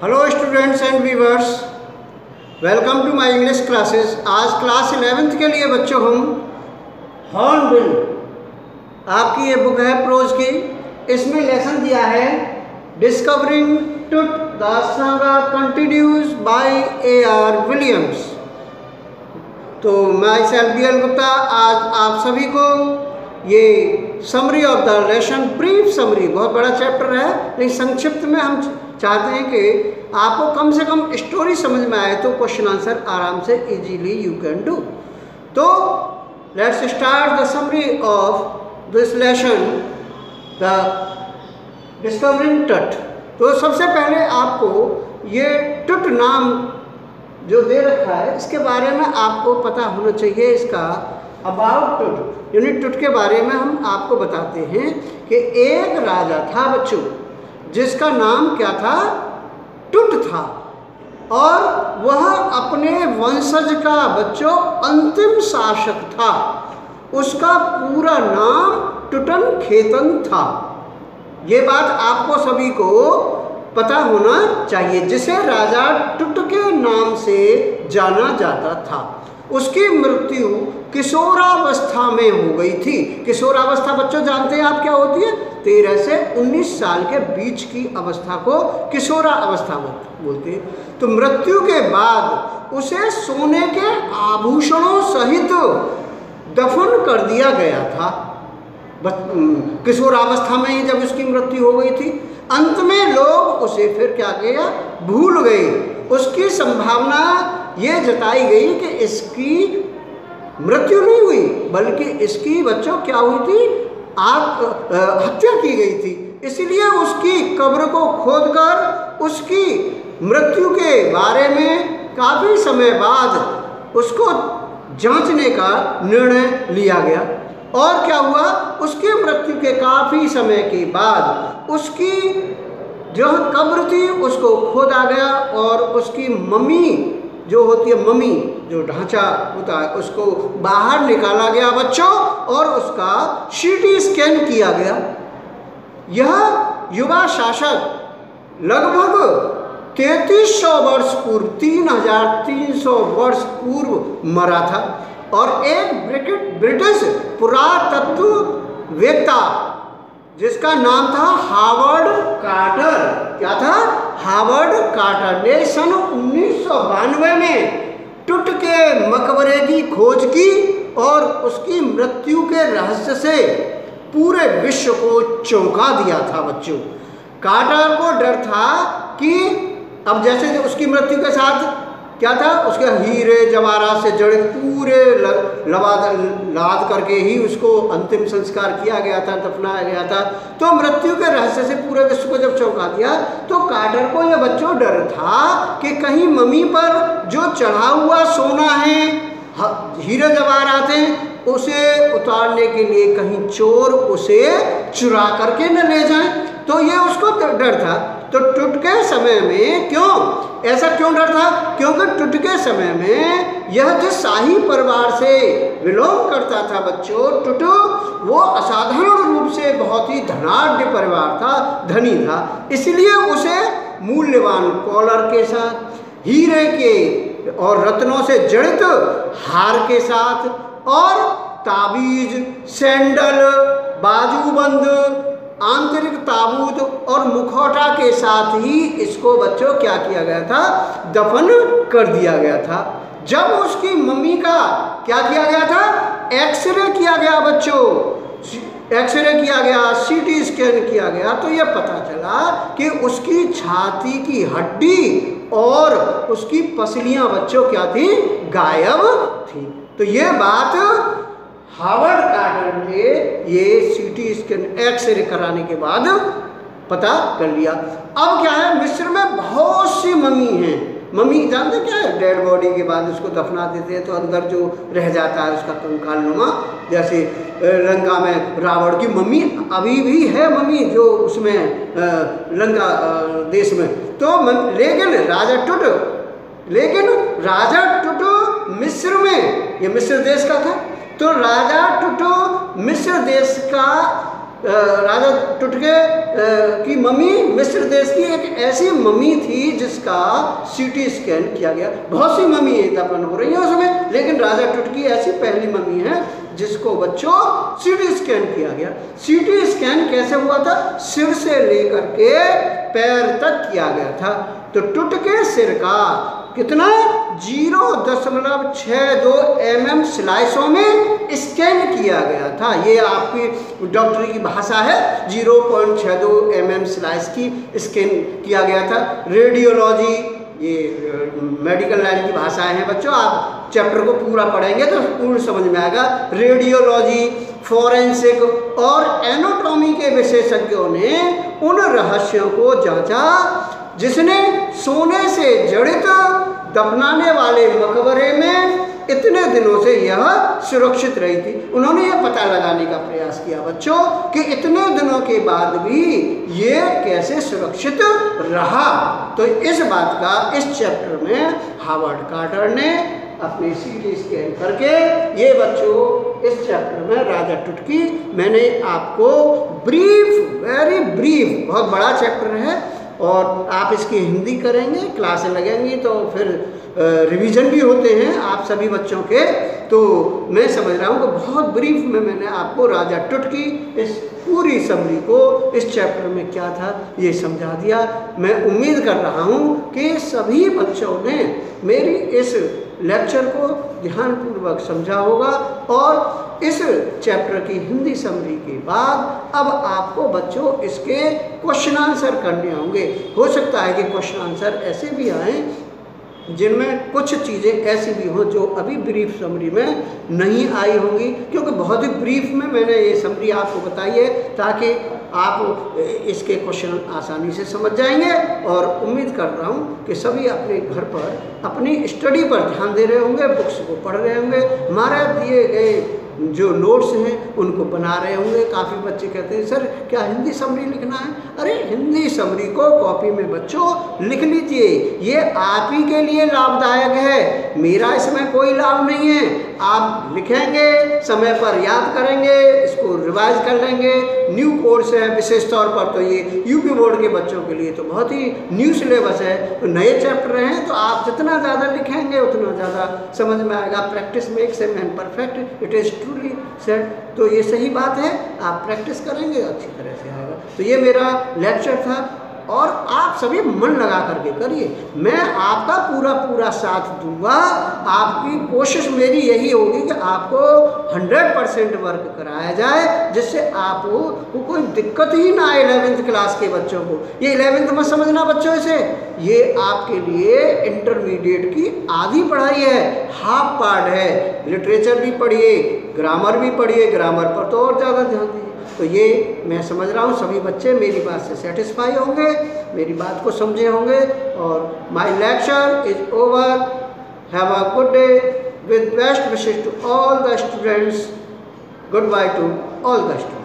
Hello students and viewers, welcome to my English classes. आज class 11th के लिए बच्चों हम हॉर्नबिल, आपकी ये बुक है प्रोज की, इसमें लेसन दिया है discovering Tut the saga continues by A.R. Williams. तो मैं सेल्फ डी एल गुप्ता आज आप सभी को ये summary of the lesson, brief summary, बहुत बड़ा चैप्टर है लेकिन संक्षिप्त में हम चाहते हैं कि आपको कम से कम स्टोरी समझ में आए तो क्वेश्चन आंसर आराम से इजीली यू कैन डू। तो let's start the summary of this lesson, the discovering टट। तो सबसे पहले आपको ये टुट नाम जो दे रखा है इसके बारे में आपको पता होना चाहिए। इसका अबाउट टुट यानी टुट के बारे में हम आपको बताते हैं कि एक राजा था बच्चों जिसका नाम क्या था, टुट था, और वह अपने वंशज का बच्चों अंतिम शासक था। उसका पूरा नाम टुटनखेतन था। ये बात आपको सभी को पता होना चाहिए, जिसे राजा टुट के नाम से जाना जाता था। उसकी मृत्यु किशोरावस्था में हो गई थी। किशोरावस्था बच्चों जानते हैं आप क्या होती है? 13 से 19 साल के बीच की अवस्था को किशोरावस्था बोलते हैं। तो मृत्यु के बाद उसे सोने के आभूषणों सहित दफन कर दिया गया था। किशोरावस्था में ही जब उसकी मृत्यु हो गई थी, अंत में लोग उसे फिर क्या किया, भूल गए। उसकी संभावना ये जताई गई कि इसकी मृत्यु नहीं हुई बल्कि इसकी बच्चों क्या हुई थी, हत्या की गई थी। इसलिए उसकी कब्र को खोदकर उसकी मृत्यु के बारे में काफ़ी समय बाद उसको जांचने का निर्णय लिया गया। और क्या हुआ, उसकी मृत्यु के काफ़ी समय के बाद उसकी जो कब्र थी उसको खोदा गया और उसकी मम्मी जो होती है, मम्मी जो ढांचा होता है, उसको बाहर निकाला गया बच्चों और उसका सीटी स्कैन किया गया। यह युवा शासक लगभग 3300 वर्ष पूर्व, 3300 वर्ष पूर्व मरा था। और एक ब्रिटिश पुरातत्ववेत्ता जिसका नाम था हावर्ड कार्टर, क्या था, हावर्ड कार्टर, ने सन 1992 में टुट के मकबरे की खोज की और उसकी मृत्यु के रहस्य से पूरे विश्व को चौंका दिया था बच्चों। कार्टर को डर था कि अब जैसे उसकी मृत्यु के साथ क्या था, उसके हीरे जवाहरात से जड़े पूरे लाद करके ही उसको अंतिम संस्कार किया गया था, दफनाया गया था। तो मृत्यु के रहस्य से पूरे विश्व को जब चौंका दिया तो कार्टर को यह बच्चों डर था कि कहीं मम्मी पर जो चढ़ा हुआ सोना है, हीरे जवाहरात हैं, उसे उतारने के लिए कहीं चोर उसे चुरा करके न ले जाएं। तो ये उसको डर था। तो टुट के समय में ऐसा क्यों डर था? क्योंकि टुट के समय में यह जिस शाही परिवार से बिलोंग करता था बच्चों, टुट वो असाधारण रूप से बहुत ही धनाढ्य परिवार था, धनी था। इसलिए उसे मूल्यवान कॉलर के साथ, हीरे के और रत्नों से जड़ित हार के साथ और ताबीज, सैंडल, बाजूबंद, आंतरिक ताबूत और मुखौटा के साथ ही इसको बच्चों क्या किया गया था, दफन कर दिया गया था। जब उसकी मम्मी का क्या किया गया था, एक्सरे किया गया बच्चों, एक्सरे किया गया, सीटी स्कैन किया गया, तो यह पता चला कि उसकी छाती की हड्डी और उसकी पसलियां बच्चों क्या थी, गायब थी। तो ये बात हावर्ड कार्टर ने ये सीटी स्कैन, एक्सरे कराने के बाद पता कर लिया। अब क्या है, मिस्र में बहुत सी मम्मी हैं। मम्मी जानते क्या है, डेड बॉडी के बाद उसको दफना देते हैं तो अंदर जो रह जाता है उसका कंकाल नुमा, जैसे लंका में रावण की मम्मी अभी भी है, मम्मी जो उसमें लंका देश में। तो लेकिन राजा टुट मिस्र में, ये मिस्र देश का था, तो राजा टुट मिस्र देश का राजा टुटके की मम्मी मिस्र देश की एक ऐसी मम्मी थी जिसका सीटी स्कैन किया गया। बहुत सी मम्मी तपन हो रही है उसमें, लेकिन राजा टुटकी ऐसी पहली मम्मी है जिसको बच्चों सीटी स्कैन किया गया। सीटी स्कैन कैसे हुआ था? सिर से लेकर के पैर तक किया गया था। तो टुटके सिर का कितना 0.62 mm स्लाइसों में स्कैन किया गया था। ये आपकी डॉक्टरी की भाषा है, 0.62 mm स्लाइस की स्कैन किया गया था। रेडियोलॉजी, ये मेडिकल लाइन की भाषाएं हैं बच्चों, आप चैप्टर को पूरा पढ़ेंगे तो पूर्ण समझ में आएगा। रेडियोलॉजी, फोरेंसिक और एनाटॉमी के विशेषज्ञों ने उन रहस्यों को जांचा जिसने सोने से जड़ित दफनाने वाले मकबरे में इतने दिनों से यह सुरक्षित रही थी। उन्होंने यह पता लगाने का प्रयास किया बच्चों कि इतने दिनों के बाद भी ये कैसे सुरक्षित रहा। तो इस बात का इस चैप्टर में हावर्ड कार्टर ने अपनी सीटी स्कैन करके ये बच्चों इस चैप्टर में राजा टुटकी मैंने आपको ब्रीफ, वेरी ब्रीफ, बहुत बड़ा चैप्टर है और आप इसकी हिंदी करेंगे, क्लासें लगेंगी तो फिर रिवीजन भी होते हैं आप सभी बच्चों के। तो मैं समझ रहा हूँ कि बहुत ब्रीफ में मैंने आपको राजा टुटकी इस पूरी समरी को इस चैप्टर में क्या था ये समझा दिया। मैं उम्मीद कर रहा हूँ कि सभी बच्चों ने मेरी इस लेक्चर को ध्यानपूर्वक समझा होगा और इस चैप्टर की हिंदी समरी के बाद अब आपको बच्चों इसके क्वेश्चन आंसर करने होंगे। हो सकता है कि क्वेश्चन आंसर ऐसे भी आए जिनमें कुछ चीज़ें ऐसी भी हों जो अभी ब्रीफ समरी में नहीं आई होंगी, क्योंकि बहुत ही ब्रीफ में मैंने ये समरी आपको बताई है ताकि आप इसके क्वेश्चन आसानी से समझ जाएंगे। और उम्मीद कर रहा हूँ कि सभी अपने घर पर अपनी स्टडी पर ध्यान दे रहे होंगे, बुक्स को पढ़ रहे होंगे, हमारे दिए गए जो नोट्स हैं उनको बना रहे होंगे। काफ़ी बच्चे कहते हैं सर क्या हिंदी समरी लिखना है? अरे हिंदी समरी को कॉपी में बच्चों लिख लीजिए, ये आप ही के लिए लाभदायक है, मेरा इसमें कोई लाभ नहीं है। आप लिखेंगे, समय पर याद करेंगे, इसको रिवाइज कर लेंगे। न्यू कोर्स है, विशेष तौर पर तो ये यूपी बोर्ड के बच्चों के लिए तो बहुत ही न्यू सिलेबस है, तो नए चैप्टर हैं तो आप जितना ज़्यादा लिखेंगे उतना ज़्यादा समझ में आएगा। Practice makes a man perfect, it is truly said. तो ये सही बात है, आप प्रैक्टिस करेंगे अच्छी तरह से आएगा। तो ये मेरा लेक्चर था और आप सभी मन लगा करके करिए, मैं आपका पूरा साथ दूंगा। आपकी कोशिश मेरी यही होगी कि आपको 100% वर्क कराया जाए जिससे आपको कोई दिक्कत ही ना आए 11th क्लास के बच्चों को। ये 11th में समझना बच्चों, इसे ये आपके लिए इंटरमीडिएट की आधी पढ़ाई है, हाफ पार्ट है। लिटरेचर भी पढ़िए, ग्रामर भी पढ़िए, ग्रामर पर तो और ज़्यादा ध्यान दीजिए। तो ये मैं समझ रहा हूँ सभी बच्चे मेरी बात से सेटिस्फाई होंगे, मेरी बात को समझे होंगे। और my lecture is over. Have a good day with best wishes to all the students. Goodbye to all the students.